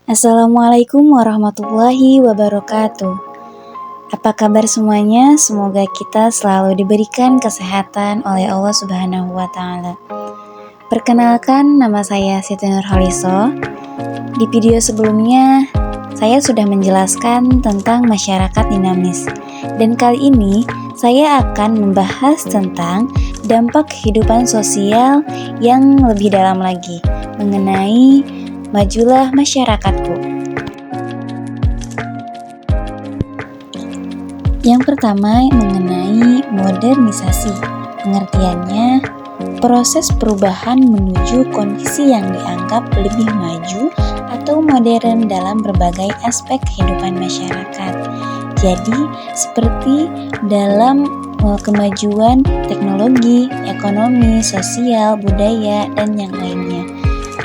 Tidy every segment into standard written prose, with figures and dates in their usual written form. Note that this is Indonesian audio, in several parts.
Assalamualaikum warahmatullahi wabarakatuh. Apa kabar semuanya? Semoga kita selalu diberikan kesehatan oleh Allah Subhanahu wa Ta'ala. Perkenalkan, nama saya Siti Nurhaliso. Di video sebelumnya, saya sudah menjelaskan tentang masyarakat dinamis. Dan kali ini, saya akan membahas tentang dampak kehidupan sosial yang lebih dalam lagi mengenai majulah masyarakatku. Yang pertama mengenai modernisasi. Pengertiannya, proses perubahan menuju kondisi yang dianggap lebih maju atau modern dalam berbagai aspek kehidupan masyarakat. Jadi, seperti dalam kemajuan teknologi, ekonomi, sosial, budaya, dan yang lainnya.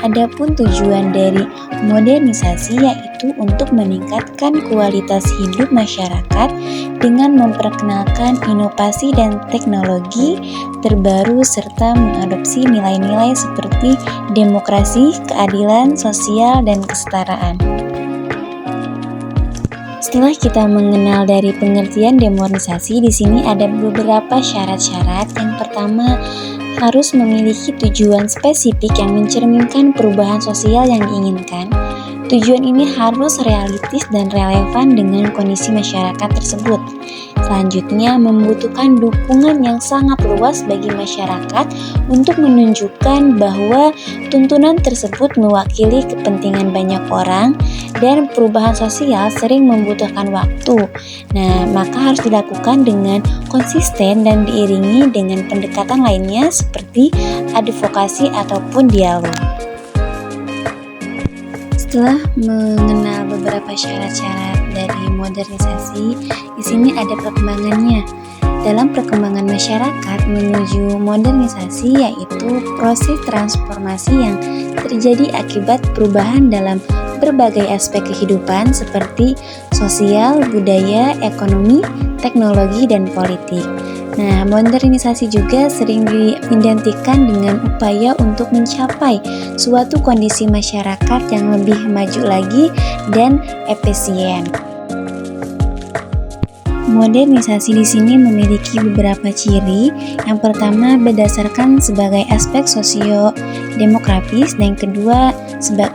Adapun tujuan dari modernisasi yaitu untuk meningkatkan kualitas hidup masyarakat dengan memperkenalkan inovasi dan teknologi terbaru serta mengadopsi nilai-nilai seperti demokrasi, keadilan sosial, dan kesetaraan. Setelah kita mengenal dari pengertian demodernisasi, di sini ada beberapa syarat-syarat. Yang pertama, harus memiliki tujuan spesifik yang mencerminkan perubahan sosial yang diinginkan. Tujuan ini harus realistis dan relevan dengan kondisi masyarakat tersebut. Selanjutnya, membutuhkan dukungan yang sangat luas bagi masyarakat untuk menunjukkan bahwa tuntunan tersebut mewakili kepentingan banyak orang dan perubahan sosial sering membutuhkan waktu. Nah, maka harus dilakukan dengan konsisten dan diiringi dengan pendekatan lainnya seperti advokasi ataupun dialog. Setelah mengenal beberapa syarat-syarat dari modernisasi, di sini ada perkembangannya. Dalam perkembangan masyarakat menuju modernisasi yaitu proses transformasi yang terjadi akibat perubahan dalam berbagai aspek kehidupan seperti sosial, budaya, ekonomi, teknologi, dan politik. Nah, modernisasi juga sering diidentikan dengan upaya untuk mencapai suatu kondisi masyarakat yang lebih maju lagi dan efisien. Modernisasi di sini memiliki beberapa ciri. Yang pertama berdasarkan sebagai aspek sosio-demografis, dan yang kedua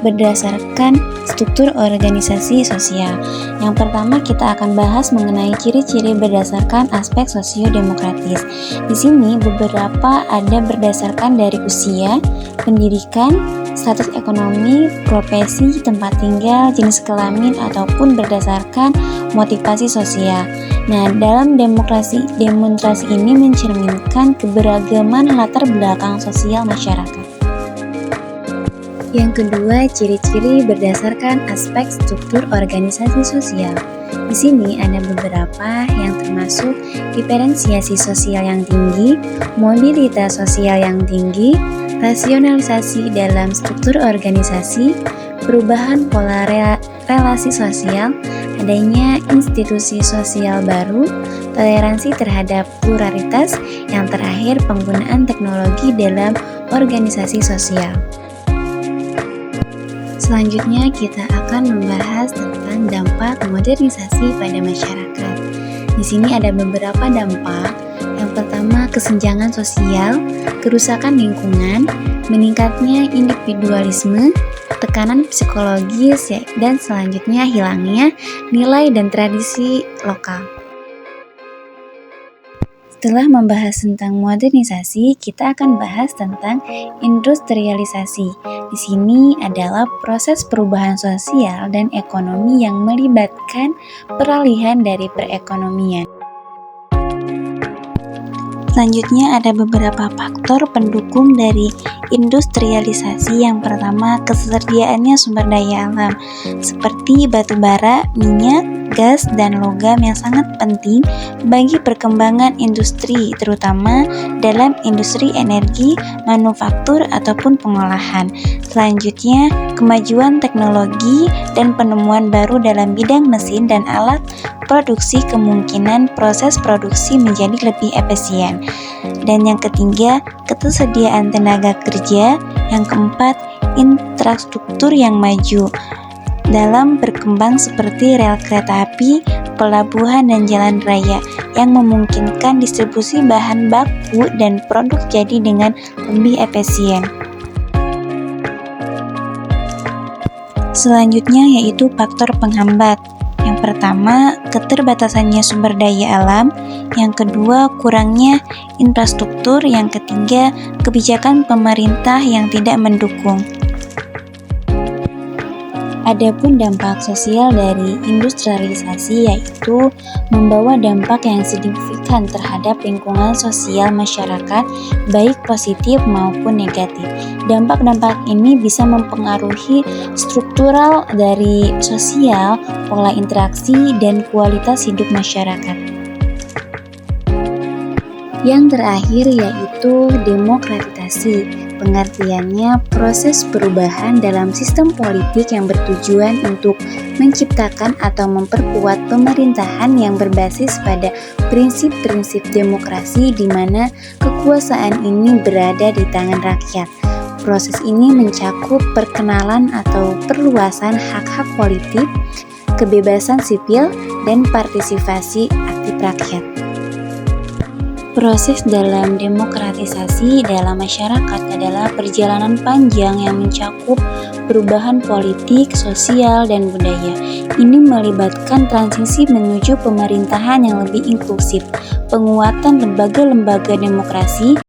berdasarkan struktur organisasi sosial. Yang pertama kita akan bahas mengenai ciri-ciri berdasarkan aspek sosio-demografis. Di sini beberapa ada berdasarkan dari usia, pendidikan, status ekonomi, profesi, tempat tinggal, jenis kelamin, ataupun berdasarkan motivasi sosial. Nah, dalam demonstrasi ini mencerminkan keberagaman latar belakang sosial masyarakat. Yang kedua, ciri-ciri berdasarkan aspek struktur organisasi sosial. Di sini ada beberapa yang termasuk diferensiasi sosial yang tinggi, mobilitas sosial yang tinggi, rasionalisasi dalam struktur organisasi, perubahan pola relasi sosial, adanya institusi sosial baru, toleransi terhadap pluralitas, yang terakhir penggunaan teknologi dalam organisasi sosial. Selanjutnya kita akan membahas tentang dampak modernisasi pada masyarakat. Di sini ada beberapa dampak. Yang pertama, kesenjangan sosial, kerusakan lingkungan, meningkatnya individualisme, tekanan psikologis, dan selanjutnya hilangnya nilai dan tradisi lokal. Setelah membahas tentang modernisasi, kita akan bahas tentang industrialisasi. Di sini adalah proses perubahan sosial dan ekonomi yang melibatkan peralihan dari perekonomian. Selanjutnya ada beberapa faktor pendukung dari industrialisasi. Yang pertama, ketersediaannya sumber daya alam seperti batu bara, minyak, gas, dan logam yang sangat penting bagi perkembangan industri, terutama dalam industri energi, manufaktur, ataupun pengolahan. Selanjutnya, kemajuan teknologi dan penemuan baru dalam bidang mesin dan alat produksi kemungkinan proses produksi menjadi lebih efisien. Dan yang ketiga, ketersediaan tenaga kerja. Yang keempat, infrastruktur yang maju. dalam berkembang seperti rel kereta api, pelabuhan, dan jalan raya yang memungkinkan distribusi bahan baku dan produk jadi dengan lebih efisien. Selanjutnya yaitu faktor penghambat. Yang pertama, keterbatasannya sumber daya alam. Yang kedua, kurangnya infrastruktur. Yang ketiga, kebijakan pemerintah yang tidak mendukung. Adapun dampak sosial dari industrialisasi yaitu membawa dampak yang signifikan terhadap lingkungan sosial masyarakat, baik positif maupun negatif. Dampak-dampak ini bisa mempengaruhi struktural dari sosial, pola interaksi, dan kualitas hidup masyarakat. Yang terakhir yaitu demokratisasi. Pengertiannya proses perubahan dalam sistem politik yang bertujuan untuk menciptakan atau memperkuat pemerintahan yang berbasis pada prinsip-prinsip demokrasi di mana kekuasaan ini berada di tangan rakyat. Proses ini mencakup perkenalan atau perluasan hak-hak politik, kebebasan sipil, dan partisipasi aktif rakyat. Proses dalam demokratisasi dalam masyarakat adalah perjalanan panjang yang mencakup perubahan politik, sosial, dan budaya. Ini melibatkan transisi menuju pemerintahan yang lebih inklusif, penguatan lembaga-lembaga demokrasi,